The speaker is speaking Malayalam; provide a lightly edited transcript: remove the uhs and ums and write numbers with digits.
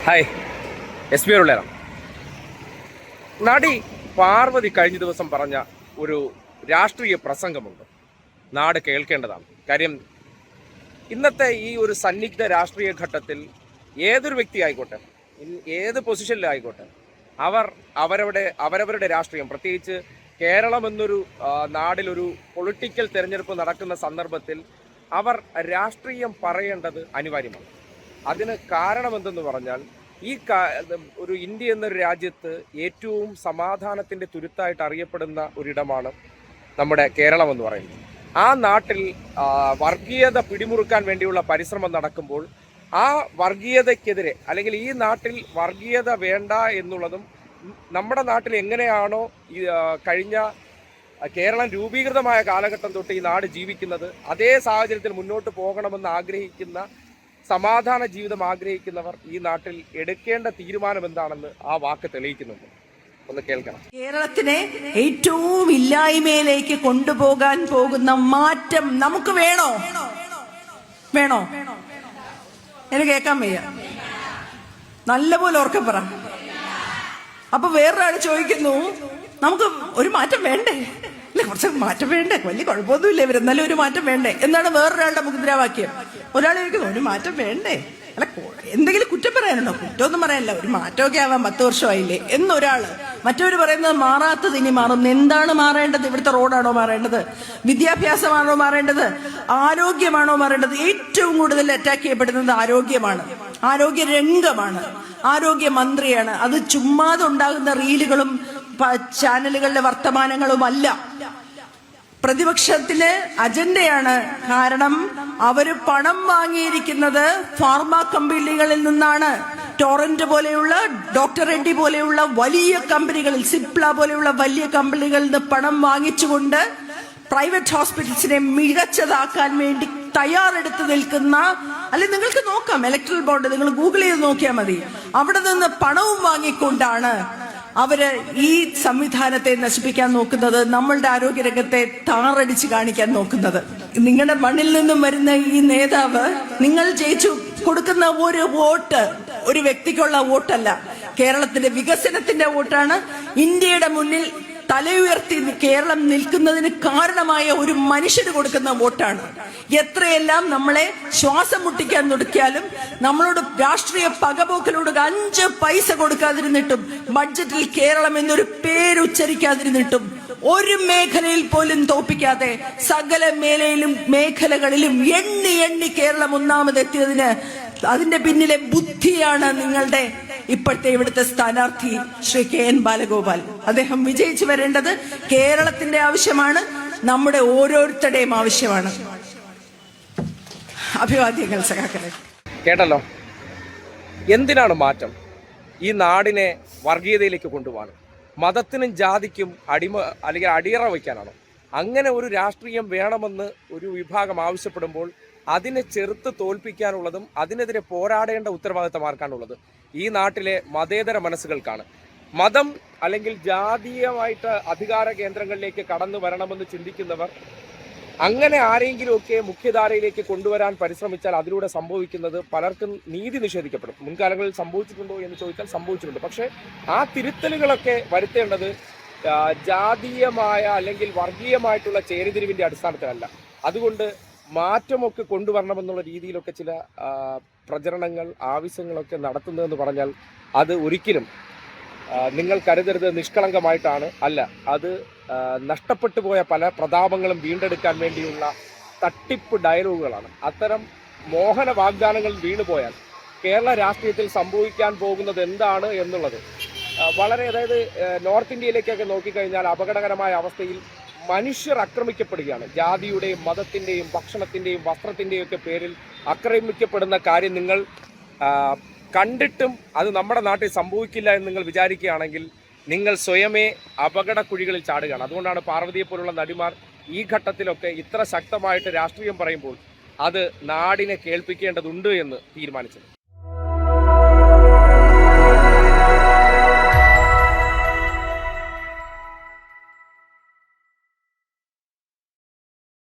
ഹായ്, SP ഉള്ളതാണ്. നടി പാർവതി കഴിഞ്ഞ ദിവസം പറഞ്ഞ ഒരു രാഷ്ട്രീയ പ്രസംഗമുണ്ട്. നാട് കേൾക്കേണ്ടതാണ്. കാര്യം ഇന്നത്തെ ഈ ഒരു സന്നിഗ്ധ രാഷ്ട്രീയ ഘട്ടത്തിൽ ഏതൊരു വ്യക്തി ആയിക്കോട്ടെ, ഏത് പൊസിഷനിലായിക്കോട്ടെ, അവരവരുടെ രാഷ്ട്രീയം, പ്രത്യേകിച്ച് കേരളം എന്നൊരു നാടിലൊരു പൊളിറ്റിക്കൽ തെരഞ്ഞെടുപ്പ് നടക്കുന്ന സന്ദർഭത്തിൽ അവർ രാഷ്ട്രീയം പറയേണ്ടത് അനിവാര്യമാണ്. അതിന് കാരണമെന്തെന്ന് പറഞ്ഞാൽ ഒരു ഇന്ത്യ എന്നൊരു രാജ്യത്ത് ഏറ്റവും സമാധാനത്തിൻ്റെ തുരുത്തായിട്ട് അറിയപ്പെടുന്ന ഒരിടമാണ് നമ്മുടെ കേരളം എന്ന് പറയുന്നത്. ആ നാട്ടിൽ വർഗീയത പിടിമുറുക്കാൻ വേണ്ടിയുള്ള പരിശ്രമം നടക്കുമ്പോൾ ആ വർഗീയതയ്ക്കെതിരെ, അല്ലെങ്കിൽ ഈ നാട്ടിൽ വർഗീയത വേണ്ട എന്നുള്ളതും, നമ്മുടെ നാട്ടിൽ എങ്ങനെയാണോ കഴിഞ്ഞ കേരളം രൂപീകൃതമായ കാലഘട്ടം തൊട്ട് ഈ നാട് ജീവിക്കുന്നത്, അതേ സാഹചര്യത്തിൽ മുന്നോട്ട് പോകണമെന്ന് ആഗ്രഹിക്കുന്ന, സമാധാന ജീവിതം ആഗ്രഹിക്കുന്നവർ ഈ നാട്ടിൽ എടുക്കേണ്ട തീരുമാനം എന്താണെന്ന് ആ വാക്ക് തെളിയിക്കുന്നുണ്ട്. ഒന്ന് കേൾക്കണം. കേരളത്തിനെ ഏറ്റവും ഇല്ലായ്മയിലേക്ക് കൊണ്ടുപോകാൻ പോകുന്ന മാറ്റം നമുക്ക് വേണോ? എനിക്ക് കേൾക്കാൻ വയ്യ, നല്ലപോലെ ഓർക്കം പറ. അപ്പൊ വേറൊരാൾ ചോദിക്കുന്നു, നമുക്ക് ഒരു മാറ്റം വേണ്ടേ? അല്ലെ, കുറച്ച് മാറ്റം വേണ്ടേ? വലിയ കുഴപ്പമൊന്നുമില്ല, ഇവരെന്നാലും ഒരു മാറ്റം വേണ്ടേ എന്നാണ് വേറൊരാളുടെ മുദ്രാവാക്യം. ഒരാൾ ചോദിക്കുന്നു, ഒരു മാറ്റം വേണ്ടേ? അല്ല, എന്തെങ്കിലും കുറ്റം പറയാനുണ്ടോ? കുറ്റമൊന്നും പറയാനില്ല, ഒരു മാറ്റമൊക്കെ ആവാൻ 10 വർഷമായില്ലേ എന്നൊരാള്. മറ്റവര് പറയുന്നത് മാറാത്തത് ഇനി മാറും. എന്താണ് മാറേണ്ടത്? ഇവിടുത്തെ റോഡാണോ മാറേണ്ടത്? വിദ്യാഭ്യാസമാണോ മാറേണ്ടത്? ആരോഗ്യമാണോ മാറേണ്ടത്? ഏറ്റവും കൂടുതൽ അറ്റാക്ക് ചെയ്യപ്പെടുന്നത് ആരോഗ്യമാണ്, ആരോഗ്യ രംഗമാണ്, ആരോഗ്യമന്ത്രിയാണ്. അത് ചുമ്മാതെ ഉണ്ടാകുന്ന റീലുകളും ചാനലുകളിലെ വർത്തമാനങ്ങളുമല്ല, പ്രതിപക്ഷത്തിന് അജണ്ടയാണ്. കാരണം അവര് പണം വാങ്ങിയിരിക്കുന്നത് ഫാർമ കമ്പനികളിൽ നിന്നാണ്. ടോറന്റ് പോലെയുള്ള, ഡോക്ടർ റെഡ്ഡി പോലെയുള്ള വലിയ കമ്പനികളിൽ, സിപ്ല പോലെയുള്ള വലിയ കമ്പനികളിൽ നിന്ന് പണം വാങ്ങിച്ചുകൊണ്ട് പ്രൈവറ്റ് ഹോസ്പിറ്റൽസിനെ മികച്ചതാക്കാൻ വേണ്ടി തയ്യാറെടുത്ത് നിൽക്കുന്ന, അല്ലെങ്കിൽ നിങ്ങൾക്ക് നോക്കാം, ഇലക്ട്രൽ ബോണ്ട് നിങ്ങൾ ഗൂഗിൾ ചെയ്ത് നോക്കിയാൽ മതി. അവിടെ നിന്ന് പണവും വാങ്ങിക്കൊണ്ടാണ് അവര് ഈ സംവിധാനത്തെ നശിപ്പിക്കാൻ നോക്കുന്നത്, നമ്മളുടെ ആരോഗ്യരംഗത്തെ താറടിച്ച് കാണിക്കാൻ നോക്കുന്നത്. നിങ്ങളുടെ മണ്ണിൽ നിന്നും വരുന്ന ഈ നേതാവ്, നിങ്ങൾ ജയിച്ചു കൊടുക്കുന്ന ഒരു വോട്ട് ഒരു വ്യക്തിക്കുള്ള വോട്ടല്ല, കേരളത്തിന്റെ വികസനത്തിന്റെ വോട്ടാണ്. ഇന്ത്യയുടെ മുന്നിൽ തലയുയർത്തി കേരളം നിൽക്കുന്നതിന് കാരണമായ ഒരു മനുഷ്യന് കൊടുക്കുന്ന വോട്ടാണ്. എത്രയെല്ലാം നമ്മളെ ശ്വാസം മുട്ടിക്കാൻ നോക്കിയാലും, നമ്മളോട് രാഷ്ട്രീയ പകപോക്കലോട് 5 പൈസ കൊടുക്കാതിരുന്നിട്ടും, ബഡ്ജറ്റിൽ കേരളം എന്നൊരു പേരുച്ചരിക്കാതിരുന്നിട്ടും, ഒരു മേഖലയിൽ പോലും തോപ്പിക്കാതെ സകല മേഖലകളിലും എണ്ണി കേരളം ഒന്നാമതെത്തിയതിന് അതിന്റെ പിന്നിലെ ബുദ്ധിയാണ് നിങ്ങളുടെ ഇപ്പോഴത്തെ ഇവിടുത്തെ സ്ഥാനാർത്ഥി ശ്രീ KN ബാലഗോപാൽ. അദ്ദേഹം വിജയിച്ചു വരേണ്ടത് കേരളത്തിന്റെ ആവശ്യമാണ്, നമ്മുടെ ഓരോരുത്തരുടെയും ആവശ്യമാണ്. അഭിവാദ്യങ്ങൾ സഖാക്കളെ. കേട്ടല്ലോ, എന്തിനാണ് മാറ്റം? ഈ നാടിനെ വർഗീയതയിലേക്ക് കൊണ്ടുപോകാൻ, മതത്തിനും ജാതിക്കും അല്ലെങ്കിൽ അടിയറ വയ്ക്കാനാണോ? അങ്ങനെ ഒരു രാഷ്ട്രീയം വേണമെന്ന് ഒരു വിഭാഗം ആവശ്യപ്പെടുമ്പോൾ അതിനെ ചെറുത്ത് തോൽപ്പിക്കാനുള്ളതും അതിനെതിരെ പോരാടേണ്ട ഉത്തരവാദിത്തം ആർക്കാണുള്ളത്? ഈ നാട്ടിലെ മതേതര മനസ്സുകൾക്കാണ്. മതം അല്ലെങ്കിൽ ജാതീയമായിട്ട് അധികാര കേന്ദ്രങ്ങളിലേക്ക് കടന്നു വരണമെന്ന് ചിന്തിക്കുന്നവർ അങ്ങനെ ആരെങ്കിലുമൊക്കെ മുഖ്യധാരയിലേക്ക് കൊണ്ടുവരാൻ പരിശ്രമിച്ചാൽ അതിലൂടെ സംഭവിക്കുന്നത് പലർക്കും നീതി നിഷേധിക്കപ്പെടും. മുൻകാലങ്ങളിൽ സംഭവിച്ചിട്ടുണ്ടോ എന്ന് ചോദിച്ചാൽ സംഭവിച്ചിട്ടുണ്ട്. പക്ഷേ ആ തിരുത്തലുകളൊക്കെ വരുത്തേണ്ടത് ജാതീയമായ അല്ലെങ്കിൽ വർഗീയമായിട്ടുള്ള ചേരിതിരിവിൻ്റെ അടിസ്ഥാനത്തിലല്ല. അതുകൊണ്ട് മാറ്റമൊക്കെ കൊണ്ടുവരണമെന്നുള്ള രീതിയിലൊക്കെ ചില പ്രചരണങ്ങൾ, ആവശ്യങ്ങളൊക്കെ നടത്തുന്നതെന്ന് പറഞ്ഞാൽ അത് ഒരിക്കലും നിങ്ങൾ കരുതരുത് നിഷ്കളങ്കമായിട്ടാണ്. അല്ല, അത് നഷ്ടപ്പെട്ടു പോയ പല പ്രതാപങ്ങളും വീണ്ടെടുക്കാൻ വേണ്ടിയുള്ള തട്ടിപ്പ് ഡയലോഗുകളാണ്. അത്തരം മോഹന വാഗ്ദാനങ്ങൾ വീണുപോയാൽ കേരള രാഷ്ട്രീയത്തിൽ സംഭവിക്കാൻ പോകുന്നത് എന്താണ് എന്നുള്ളത് വളരെ, അതായത് നോർത്ത് ഇന്ത്യയിലേക്കൊക്കെ നോക്കിക്കഴിഞ്ഞാൽ അപകടകരമായ അവസ്ഥയിൽ മനുഷ്യർ ആക്രമിക്കപ്പെടുകയാണ്. ജാതിയുടെയും മതത്തിൻ്റെയും ഭക്ഷണത്തിൻ്റെയും വസ്ത്രത്തിൻ്റെയും ഒക്കെ പേരിൽ ആക്രമിക്കപ്പെടുന്ന കാര്യം നിങ്ങൾ കണ്ടിട്ടും അത് നമ്മുടെ നാട്ടിൽ സംഭവിക്കില്ല എന്ന് നിങ്ങൾ വിചാരിക്കുകയാണെങ്കിൽ നിങ്ങൾ സ്വയമേ അപകട കുഴികളിൽ ചാടുകയാണ്. അതുകൊണ്ടാണ് പാർവതിയെ പോലുള്ള നടിമാർ ഈ ഘട്ടത്തിലൊക്കെ ഇത്ര ശക്തമായിട്ട് രാഷ്ട്രീയം പറയുമ്പോൾ അത് നാടിനെ കേൾപ്പിക്കേണ്ടതുണ്ട് എന്ന് തീരുമാനിച്ചത്.